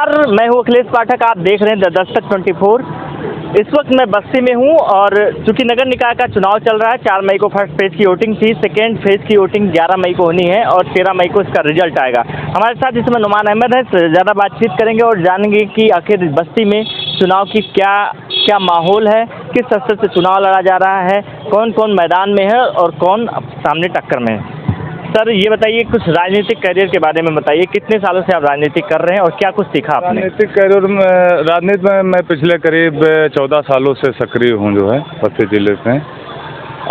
नमस्कार, मैं हूँ अखिलेश पाठक। आप देख रहे हैं द दस्तक 24। इस वक्त मैं बस्ती में हूँ और चूंकि नगर निकाय का चुनाव चल रहा है, 4 मई को फर्स्ट फेज की वोटिंग थी, सेकेंड फेज की वोटिंग 11 मई को होनी है और 13 मई को इसका रिजल्ट आएगा। हमारे साथ इसमें नुमान अहमद है, ज़्यादा बातचीत करेंगे और जानेंगे कि आखिर बस्ती में चुनाव की क्या माहौल है, किस स्तर से चुनाव लड़ा जा रहा है, कौन कौन मैदान में है और कौन सामने टक्कर में है। सर ये बताइए, कुछ राजनीतिक करियर के बारे में बताइए। कितने सालों से आप राजनीति कर रहे हैं और क्या कुछ सीखा आपने? राजनीतिक करियर में राजनीति में मैं पिछले करीब 14 सालों से सक्रिय हूँ जो है बस्ती जिले से।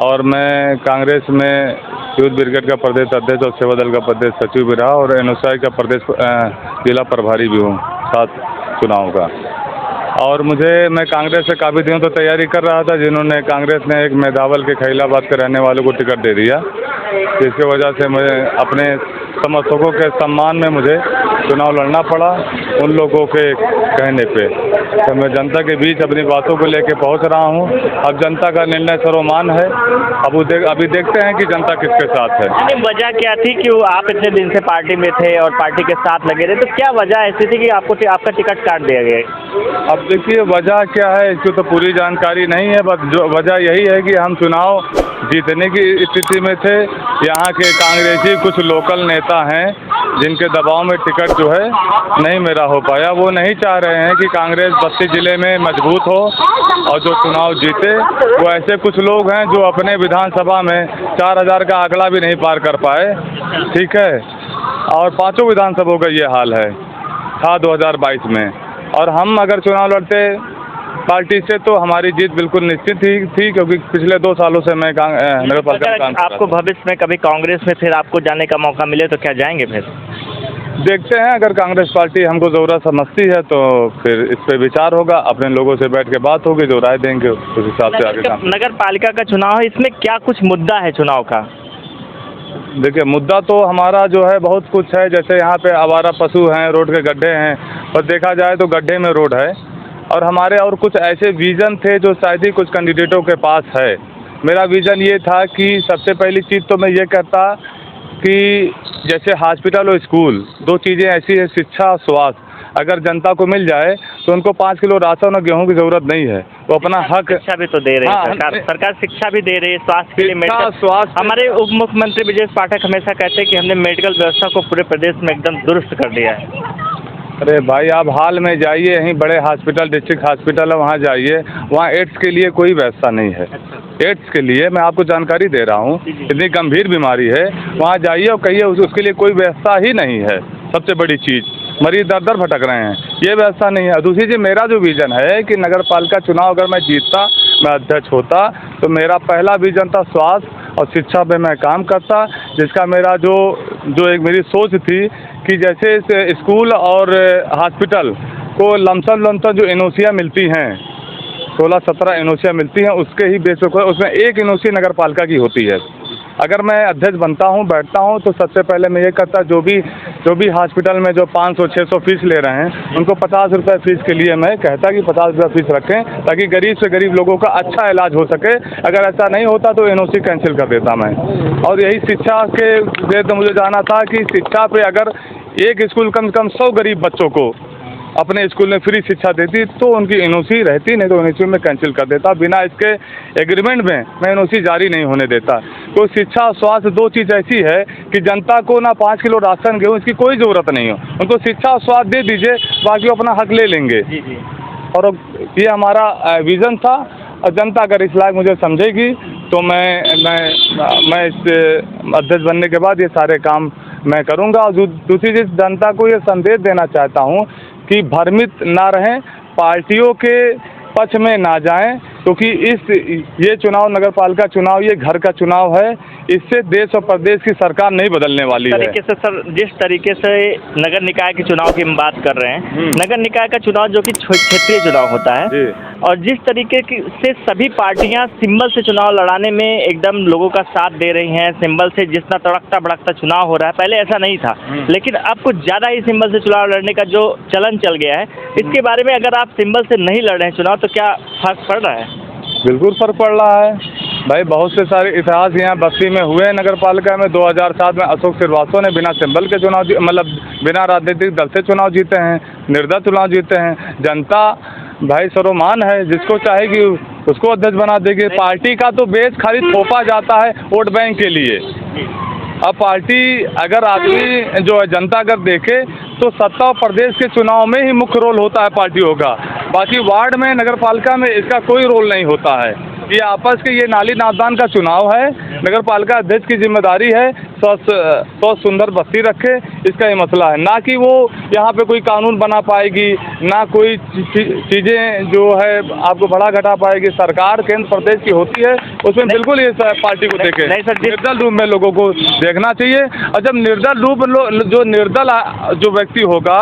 और मैं कांग्रेस में यूथ ब्रिगेड का प्रदेश अध्यक्ष और सेवा दल का प्रदेश सचिव भी रहा और एनओसीआई का प्रदेश जिला प्रभारी भी हूँ 7 चुनाव का। और मैं कांग्रेस से काफ़ी दिनों तो तैयारी कर रहा था, जिन्होंने कांग्रेस ने एक मेदावल के खैलाबाद के रहने वालों को टिकट दे दिया, जिसकी वजह से मैं अपने समर्थकों के सम्मान में मुझे चुनाव लड़ना पड़ा उन लोगों के कहने पे। तो मैं जनता के बीच अपनी बातों को लेके पहुंच रहा हूं। अब जनता का निर्णय सर्वमान्य है। अभी देखते हैं कि जनता किसके साथ है। वजह क्या थी कि आप इतने दिन से पार्टी में थे और पार्टी के साथ लगे रहे, तो क्या वजह ऐसी थी कि आपका टिकट काट दिया गया? अब देखिए, वजह क्या है इसकी तो पूरी जानकारी नहीं है, बस जो वजह यही है कि हम चुनाव जीतने की स्थिति में थे। यहाँ के कांग्रेसी कुछ लोकल नेता हैं जिनके दबाव में टिकट जो है नहीं मेरा हो पाया। वो नहीं चाह रहे हैं कि कांग्रेस बस्ती जिले में मजबूत हो और जो चुनाव जीते। वो ऐसे कुछ लोग हैं जो अपने विधानसभा में 4000 का आंकड़ा भी नहीं पार कर पाए, ठीक है। और 5 विधानसभाओं का ये हाल है था 2022 में। और हम अगर चुनाव लड़ते पार्टी से तो हमारी जीत बिल्कुल निश्चित ही थी, क्योंकि पिछले 2 सालों से मैं नगर पालिका काम कर रहा था। आपको भविष्य में कभी कांग्रेस में फिर आपको जाने का मौका मिले तो क्या जाएंगे? फिर देखते हैं, अगर कांग्रेस पार्टी हमको ज़रूरत समझती है तो फिर इस पे विचार होगा। अपने लोगों से बैठ के बात होगी, जो राय देंगे उस हिसाब से आगे काम। नगर पालिका का चुनाव है, इसमें क्या कुछ मुद्दा है चुनाव का? देखिए, मुद्दा तो हमारा जो है बहुत कुछ है। जैसे यहाँ पे आवारा पशु हैं, रोड के गड्ढे हैं, और देखा जाए तो गड्ढे में रोड है। और हमारे और कुछ ऐसे विज़न थे जो शायद ही कुछ कैंडिडेटों के पास है। मेरा विज़न ये था कि सबसे पहली चीज़ तो मैं ये कहता कि जैसे हॉस्पिटल और स्कूल 2 चीज़ें ऐसी है, शिक्षा और स्वास्थ्य, अगर जनता को मिल जाए तो उनको 5 किलो राशन और गेहूं की ज़रूरत नहीं है। वो अपना हक, शिक्षा भी तो दे रही है सरकार शिक्षा भी दे रही है, स्वास्थ्य के लिए स्वास्थ्य। हमारे उप मुख्यमंत्री ब्रजेश पाठक हमेशा कहते हैं कि हमने मेडिकल व्यवस्था को पूरे प्रदेश में एकदम दुरुस्त कर दिया है। अरे भाई, आप हाल में जाइए, यहीं बड़े हॉस्पिटल, डिस्ट्रिक्ट हॉस्पिटल है, वहाँ जाइए, वहाँ एड्स के लिए कोई व्यवस्था नहीं है। एड्स के लिए मैं आपको जानकारी दे रहा हूँ, इतनी गंभीर बीमारी है, वहाँ जाइए और कहिए उसके लिए कोई व्यवस्था ही नहीं है। सबसे बड़ी चीज़, मरीज दर दर भटक रहे हैं, ये व्यवस्था नहीं है। दूसरी चीज़, मेरा जो विज़न है कि नगर पालिका चुनाव अगर मैं जीतता, मैं अध्यक्ष होता, तो मेरा पहला विज़न था स्वास्थ्य और शिक्षा पे मैं काम करता। जिसका मेरा जो एक मेरी सोच थी कि जैसे स्कूल और हॉस्पिटल को लमसम जो एनओसीयाँ मिलती हैं, 16-17 एनओसीयाँ मिलती हैं, उसके ही बेस पर उसमें एक एनओसी नगर पालिका की होती है। अगर मैं अध्यक्ष बनता हूँ, बैठता हूँ, तो सबसे पहले मैं ये करता, जो भी हॉस्पिटल में जो 500-600 फीस ले रहे हैं, उनको 50 रुपये फीस के लिए मैं कहता कि 50 रुपये फीस रखें, ताकि गरीब से गरीब लोगों का अच्छा इलाज हो सके। अगर ऐसा नहीं होता तो एनओसी कैंसिल कर देता मैं। और यही शिक्षा के तो मुझे जाना था कि शिक्षा पे अगर एक स्कूल कम से कम 100 गरीब बच्चों को अपने स्कूल में फ्री शिक्षा देती तो उनकी एनओसी रहती, नहीं तो एनओसी में कैंसिल कर देता। बिना इसके एग्रीमेंट में मैं एनओसी जारी नहीं होने देता। तो शिक्षा और स्वास्थ्य 2 चीज़ ऐसी है कि जनता को ना 5 किलो राशन गेहूँ इसकी कोई ज़रूरत नहीं हो, उनको शिक्षा और स्वास्थ्य दे दीजिए, बाकी अपना हक ले लेंगे। और ये हमारा विज़न था। और जनता अगर इस लायक मुझे समझेगी तो मैं इस अध्यक्ष बनने के बाद ये सारे काम मैं करूँगा। और दूसरी चीज़, जनता को ये संदेश देना चाहता हूँ कि भ्रमित ना रहें, पार्टियों के पक्ष में ना जाएं, क्योंकि ये चुनाव, नगर पालिका चुनाव, ये घर का चुनाव है। इससे देश और प्रदेश की सरकार नहीं बदलने वाली है। तरीके से सर, जिस तरीके से नगर निकाय के चुनाव की हम बात कर रहे हैं, नगर निकाय का चुनाव जो कि क्षेत्रीय चुनाव होता है, और जिस तरीके से सभी पार्टियां सिंबल से चुनाव लड़ाने में एकदम लोगों का साथ दे रही हैं, सिंबल से जितना तड़कता भड़कता चुनाव हो रहा है, पहले ऐसा नहीं था, लेकिन अब कुछ ज़्यादा ही सिंबल से चुनाव लड़ने का जो चलन चल गया है, इसके बारे में अगर आप सिंबल से नहीं लड़ रहे हैं चुनाव तो क्या फर्क पड़ रहा है? बिल्कुल फर्क पड़ रहा है। भाई बहुत से सारे इतिहास यहाँ बस्ती में हुए हैं। नगर पालिका में 2007 में अशोक श्रीवास्तव ने बिना सिंबल के चुनाव मतलब बिना राजनीतिक दल से चुनाव जीते हैं, निर्दल चुनाव जीते हैं। जनता भाई सर्वमान है, जिसको चाहेगी उसको अध्यक्ष बना देगी। पार्टी का तो बेस खाली थोपा जाता है वोट बैंक के लिए। अब पार्टी अगर आदमी जो है जनता अगर देखे तो सत्ता और प्रदेश के चुनाव में ही मुख्य रोल होता है पार्टियों का। बाकी वार्ड में नगर पालिका में इसका कोई रोल नहीं होता है। ये आपस के ये नाली नादान का चुनाव है। नगर पालिका अध्यक्ष की जिम्मेदारी है स्वच्छ सुंदर बस्ती रखे, इसका ये मसला है। ना कि वो यहाँ पे कोई कानून बना पाएगी, ना कोई चीज़ें जो है आपको बढ़ा घटा पाएगी। सरकार केंद्र प्रदेश की होती है, उसमें बिल्कुल ये पार्टी को देखे। निर्दल रूप में लोगों को देखना चाहिए। और जब निर्दल रूप जो निर्दल जो व्यक्ति होगा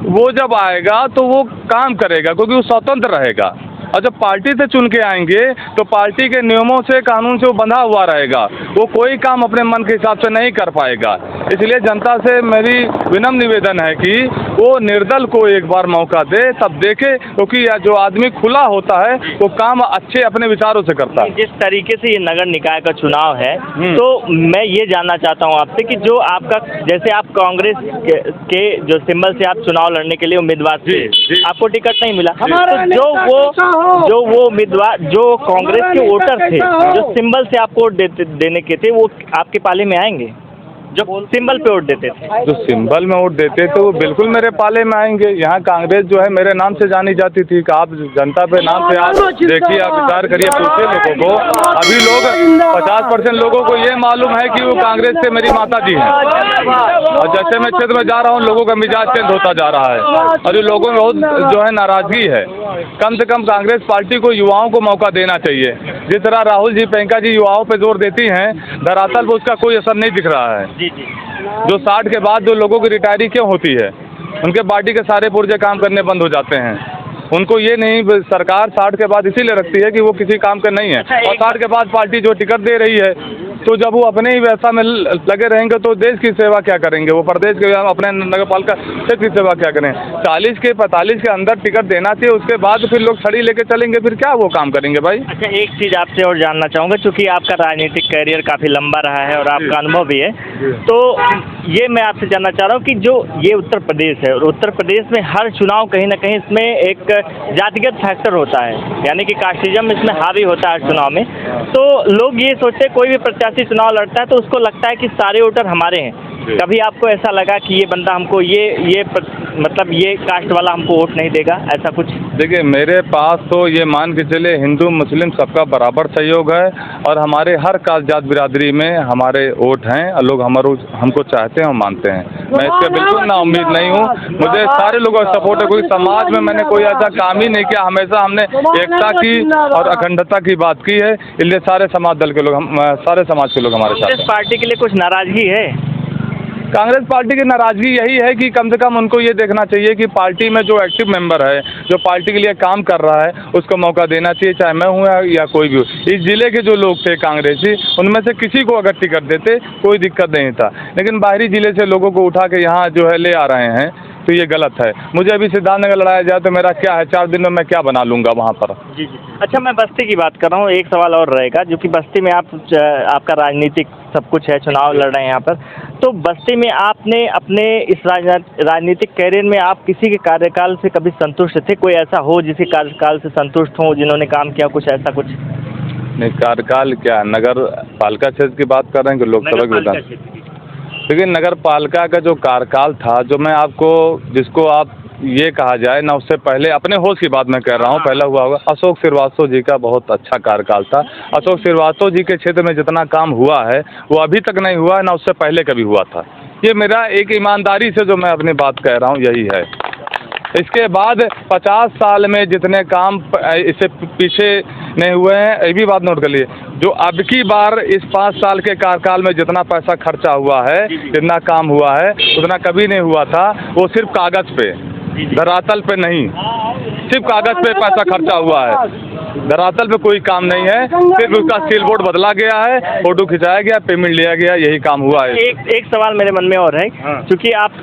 वो जब आएगा तो वो काम करेगा, क्योंकि वो स्वतंत्र रहेगा। और जब पार्टी से चुन के आएंगे तो पार्टी के नियमों से कानून से वो बंधा हुआ रहेगा, वो कोई काम अपने मन के हिसाब से नहीं कर पाएगा। इसलिए जनता से मेरी विनम्र निवेदन है कि वो निर्दल को एक बार मौका दे, तब देखे, क्योंकि जो आदमी खुला होता है वो काम अच्छे अपने विचारों से करता है। जिस तरीके से ये नगर निकाय का चुनाव है तो मैं ये जानना चाहता हूँ आपसे कि जो आपका जैसे आप कांग्रेस के जो सिंबल से आप चुनाव लड़ने के लिए उम्मीदवार थे, आपको टिकट नहीं मिला, तो जो वो उम्मीदवार जो कांग्रेस के वोटर थे जो सिंबल से आपको वोट देने के थे, वो आपके पाले में आएंगे? जो सिंबल पे वोट देते थे, जो सिंबल में वोट देते थे वो बिल्कुल मेरे पाले में आएंगे। यहाँ कांग्रेस जो है मेरे नाम से जानी जाती थी कि आप जनता पे नाम से आप देखिए, आप विचार करिए, पूछिए लोगों को। अभी लोग 50% लोगों को ये मालूम है कि वो कांग्रेस से मेरी माता जी हैं। और जैसे मैं क्षेत्र में जा रहा हूँ लोगों का मिजाज चेंज होता जा रहा है और ये लोगों में बहुत जो है नाराजगी है। कम से कम कांग्रेस पार्टी को युवाओं को मौका देना चाहिए। जिस तरह राहुल जी प्रियंका जी युवाओं पे जोर देती हैं, धरातल पर उसका कोई असर नहीं दिख रहा है। जो 60 के बाद जो लोगों की रिटायरी क्यों होती है, उनके पार्टी के सारे पुर्जे काम करने बंद हो जाते हैं। उनको ये नहीं, सरकार 60 के बाद इसीलिए रखती है कि वो किसी काम का नहीं है। और 60 के बाद पार्टी जो टिकट दे रही है, तो जब वो अपने ही व्यवस्था में लगे रहेंगे तो देश की सेवा क्या करेंगे, वो प्रदेश के अपने नगर पालिका क्षेत्र की सेवा क्या करें। 40 के 45 के अंदर टिकट देना चाहिए, उसके बाद फिर लोग छड़ी लेके चलेंगे, फिर क्या वो काम करेंगे भाई। अच्छा, एक चीज़ आपसे और जानना चाहूँगा, क्योंकि आपका राजनीतिक करियर काफ़ी लंबा रहा है और आपका अनुभव भी है, तो ये मैं आपसे जानना चाह रहा हूँ कि जो ये उत्तर प्रदेश है और उत्तर प्रदेश में हर चुनाव कहीं ना कहीं इसमें एक जातिगत फैक्टर होता है, यानी कि कास्टिज्म इसमें हावी होता है चुनाव में। तो लोग ये सोचते हैं कोई भी प्रत्याशी चुनाव लड़ता है तो उसको लगता है कि सारे वोटर हमारे हैं। कभी आपको ऐसा लगा कि ये बंदा हमको मतलब ये कास्ट वाला हमको वोट नहीं देगा, ऐसा कुछ? देखिए, मेरे पास तो ये मान के चले हिंदू मुस्लिम सबका बराबर सहयोग है और हमारे हर कास्ट जात बिरादरी में हमारे वोट हैं और लोग हमको चाहते हैं और मानते हैं। मैं इसके बिल्कुल ना उम्मीद नहीं हूँ, मुझे सारे लोगों का सपोर्ट है। कोई समाज में मैंने कोई ऐसा काम ही नहीं किया, हमेशा हमने एकता की और अखंडता की बात की है। इसलिए सारे समाज दल के लोग, सारे समाज के लोग हमारे साथ। कांग्रेस पार्टी के लिए कुछ नाराजगी है? कांग्रेस पार्टी की नाराजगी यही है कि कम से कम उनको ये देखना चाहिए कि पार्टी में जो एक्टिव मेंबर है, जो पार्टी के लिए काम कर रहा है, उसको मौका देना चाहिए, चाहे मैं हूँ या कोई भी हो। इस जिले के जो लोग थे कांग्रेसी, उनमें से किसी को अगर टिकट देते कोई दिक्कत नहीं था, लेकिन बाहरी जिले से लोगों को उठा के यहाँ जो है ले आ रहे हैं, तो ये गलत है। मुझे अभी सिद्धार्थनगर लड़ाया जाए तो मेरा क्या है, 4 दिन में मैं क्या बना लूँगा वहाँ पर। जी। अच्छा, मैं बस्ती की बात कर रहा हूँ। एक सवाल और रहेगा, जो कि बस्ती में आपका राजनीतिक सब कुछ है, चुनाव लड़ रहे हैं यहाँ पर, तो बस्ती में आपने अपने इस राजनीतिक कैरियर में आप किसी के कार्यकाल से कभी संतुष्ट थे? कोई ऐसा हो जिसके कार्यकाल से संतुष्ट हो, जिन्होंने काम किया, कुछ ऐसा कुछ? नहीं, कार्यकाल क्या, नगर पालिका क्षेत्र की बात कर रहे हैं कि लोकसभा की बात? देखिए, नगर पालिका का जो कार्यकाल था, जो मैं आपको जिसको आप ये कहा जाए ना, उससे पहले अपने होश की बात मैं कह रहा हूँ, पहला हुआ होगा अशोक श्रीवास्तव जी का बहुत अच्छा कार्यकाल था। अशोक श्रीवास्तव जी के क्षेत्र में जितना काम हुआ है वो अभी तक नहीं हुआ है, ना उससे पहले कभी हुआ था। ये मेरा एक ईमानदारी से जो मैं अपनी बात कह रहा हूँ यही है। इसके बाद 50 साल में जितने काम इससे पीछे नहीं हुए हैं, ये भी बात नोट कर लिए। जो अब की बार इस 5 साल के कार्यकाल में जितना पैसा खर्चा हुआ है, जितना काम हुआ है, उतना कभी नहीं हुआ था। वो सिर्फ कागज़ पे, धरातल पे नहीं, सिर्फ कागज़ पे पैसा खर्चा हुआ है, धरातल पे कोई काम नहीं है। सिर्फ उसका सील बोर्ड बदला गया है, फोटो खिंचाया गया, पेमेंट लिया गया, यही काम हुआ है। एक सवाल मेरे मन में और है, क्योंकि आप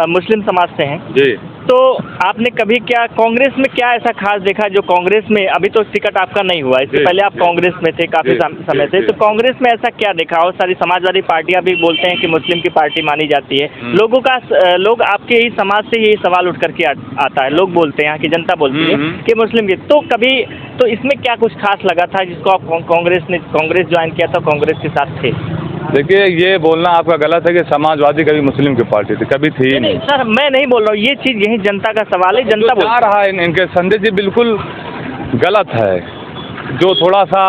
मुस्लिम समाज से हैं जी, तो आपने कभी क्या कांग्रेस में क्या ऐसा खास देखा जो कांग्रेस में, अभी तो टिकट आपका नहीं हुआ, इससे पहले आप कांग्रेस में थे काफ़ी समय से, तो कांग्रेस में ऐसा क्या देखा? और सारी समाजवादी पार्टियां भी बोलते हैं कि मुस्लिम की पार्टी मानी जाती है, लोग आपके ही समाज से यही सवाल उठ करके आता है, लोग बोलते हैं, यहाँ की जनता बोलती है कि मुस्लिम की, तो कभी तो इसमें क्या कुछ खास लगा था जिसको आप कांग्रेस ज्वाइन किया था, कांग्रेस के साथ थे? देखिए, ये बोलना आपका गलत है कि समाजवादी कभी मुस्लिम की पार्टी थी, कभी थी ही नहीं। सर मैं नहीं बोल रहा हूँ, ये चीज़ यही जनता का सवाल है, जनता बोल रहा है, इनके संदेश जी बिल्कुल गलत है। जो थोड़ा सा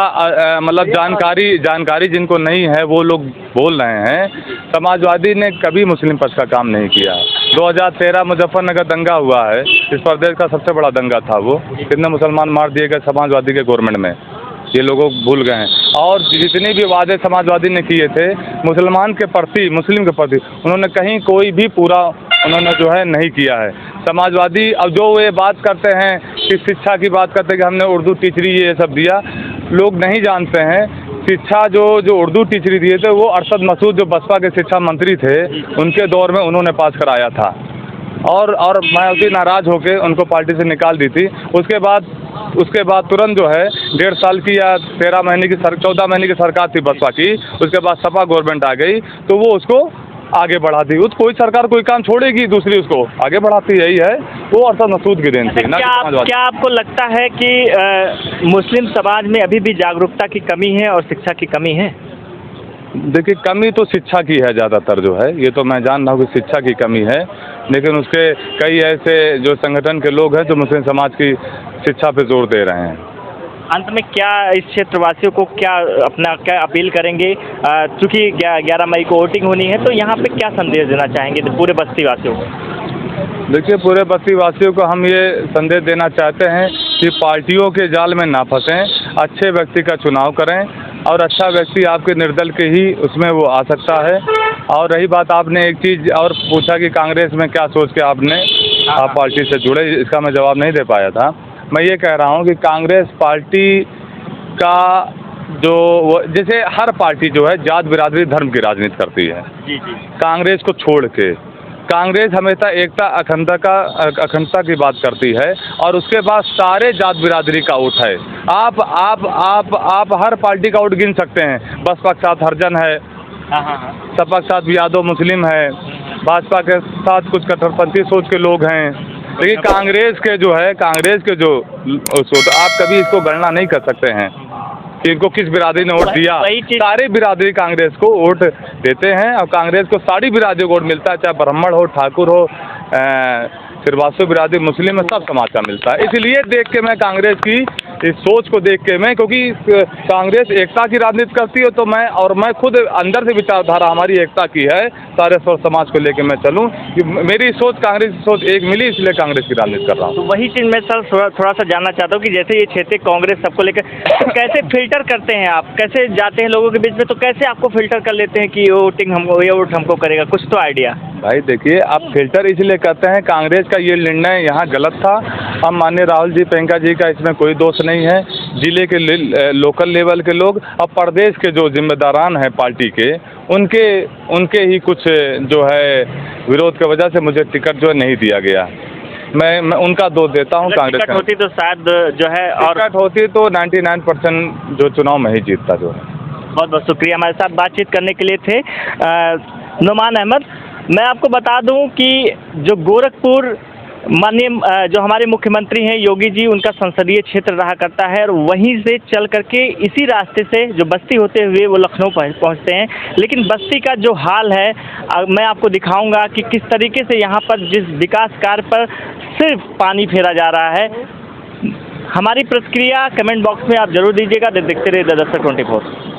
मतलब जानकारी जिनको नहीं है वो लोग बोल रहे हैं। समाजवादी ने कभी मुस्लिम पक्ष का काम नहीं किया। 2013 मुजफ्फरनगर दंगा हुआ है, इस प्रदेश का सबसे बड़ा दंगा था वो, कितने मुसलमान मार दिए गए समाजवादी के गवर्नमेंट में, ये लोगों भूल गए हैं। और जितने भी वादे समाजवादी ने किए थे मुसलमान के प्रति, मुस्लिम के प्रति, उन्होंने कहीं कोई भी पूरा उन्होंने जो है नहीं किया है। समाजवादी अब जो ये बात करते हैं कि शिक्षा की बात करते हैं कि हमने उर्दू टीचरी ये सब दिया, लोग नहीं जानते हैं शिक्षा जो उर्दू टीचरी दिए थे वो अरशद मसूद जो बसपा के शिक्षा मंत्री थे उनके दौर में उन्होंने पास कराया था, और मैं उसी नाराज़ होकर उनको पार्टी से निकाल दी थी। उसके बाद तुरंत जो है 1.5 साल की या 14 महीने की सरकार थी बसपा की, उसके बाद सपा गवर्नमेंट आ गई तो वो उसको आगे बढ़ाती। कोई सरकार कोई काम छोड़ेगी दूसरी उसको आगे बढ़ाती, यही है वो अरशद मसूद की देन थी ना। क्या आपको लगता है कि मुस्लिम समाज में अभी भी जागरूकता की कमी है और शिक्षा की कमी है? देखिए, कमी तो शिक्षा की है ज़्यादातर जो है, ये तो मैं जान रहा हूँ कि शिक्षा की कमी है, लेकिन उसके कई ऐसे जो संगठन के लोग हैं जो मुस्लिम समाज की शिक्षा पे जोर दे रहे हैं। अंत में क्या इस क्षेत्रवासियों को क्या अपील करेंगे? चूँकि 11 मई को वोटिंग होनी है, तो यहाँ पे क्या संदेश देना चाहेंगे पूरे बस्ती वासियों को? देखिए, पूरे बस्ती वासियों को हम ये संदेश देना चाहते हैं कि पार्टियों के जाल में ना फंसें, अच्छे व्यक्ति का चुनाव करें, और अच्छा व्यक्ति आपके निर्दल के ही उसमें वो आ सकता है। और रही बात, आपने एक चीज़ और पूछा कि कांग्रेस में क्या सोच के आप पार्टी से जुड़े, इसका मैं जवाब नहीं दे पाया था। मैं ये कह रहा हूँ कि कांग्रेस पार्टी का जैसे हर पार्टी जो है जात बिरादरी धर्म की राजनीति करती है, जी। कांग्रेस को छोड़ के कांग्रेस हमेशा एकता अखंडता की बात करती है, और उसके बाद सारे जात बिरादरी का वोट है। आप हर पार्टी का वोट गिन सकते हैं। बसपा के साथ हरिजन है, सपा के साथ यादव मुस्लिम है, भाजपा के साथ कुछ कट्टरपंथी सोच के लोग हैं, लेकिन कांग्रेस के जो आप कभी इसको गणना नहीं कर सकते हैं कि इनको किस बिरादरी ने वोट दिया। सारी बिरादरी कांग्रेस को वोट देते हैं, और कांग्रेस को सारी बिरादरी को वोट मिलता है, चाहे ब्राह्मण हो, ठाकुर हो, श्रीवास्तव बिरादरी, मुस्लिम है, सब समाज का मिलता है। इसलिए देख के मैं कांग्रेस की इस सोच को देख के क्योंकि कांग्रेस एकता की राजनीति करती है, तो मैं खुद अंदर से विचारधारा हमारी एकता की है, सारे समाज को लेके मैं चलूँ, मेरी सोच कांग्रेस की सोच एक मिली, इसलिए कांग्रेस की राजनीति कर रहा हूँ। तो वही चीज़ मैं सर थोड़ा सा जानना चाहता हूँ कि जैसे ये क्षेत्रीय कांग्रेस सबको लेकर, तो कैसे फिल्टर करते हैं आप, कैसे जाते हैं लोगों के बीच में, तो कैसे आपको फिल्टर कर लेते हैं कि ये वोट हमको करेगा? कुछ तो आइडिया। भाई देखिए, आप फिल्टर इसलिए करते हैं, कांग्रेस का ये निर्णय यहाँ गलत था। हम माननीय राहुल जी प्रियंका जी का इसमें कोई दोष नहीं है। जिले के लोकल लेवल के लोग, अब प्रदेश के जो जिम्मेदारान हैं पार्टी के, उनके ही कुछ जो है विरोध की वजह से मुझे टिकट जो नहीं दिया गया। मैं उनका दोष देता हूँ। कांग्रेस टिकट होती तो शायद जो है, और टिकट होती तो 99% जो चुनाव में ही जीतता जो है। बहुत बहुत शुक्रिया हमारे साथ बातचीत करने के लिए थे नुमान अहमद। मैं आपको बता दूं कि जो गोरखपुर माननीय जो हमारे मुख्यमंत्री हैं योगी जी, उनका संसदीय क्षेत्र रहा करता है, और वहीं से चल करके इसी रास्ते से जो बस्ती होते हुए वो लखनऊ पहुंचते हैं। लेकिन बस्ती का जो हाल है मैं आपको दिखाऊंगा कि किस तरीके से यहाँ पर जिस विकास कार्य पर सिर्फ पानी फेरा जा रहा है। हमारी प्रतिक्रिया कमेंट बॉक्स में आप जरूर दीजिएगा। देखते रहिए द दस्तक 24।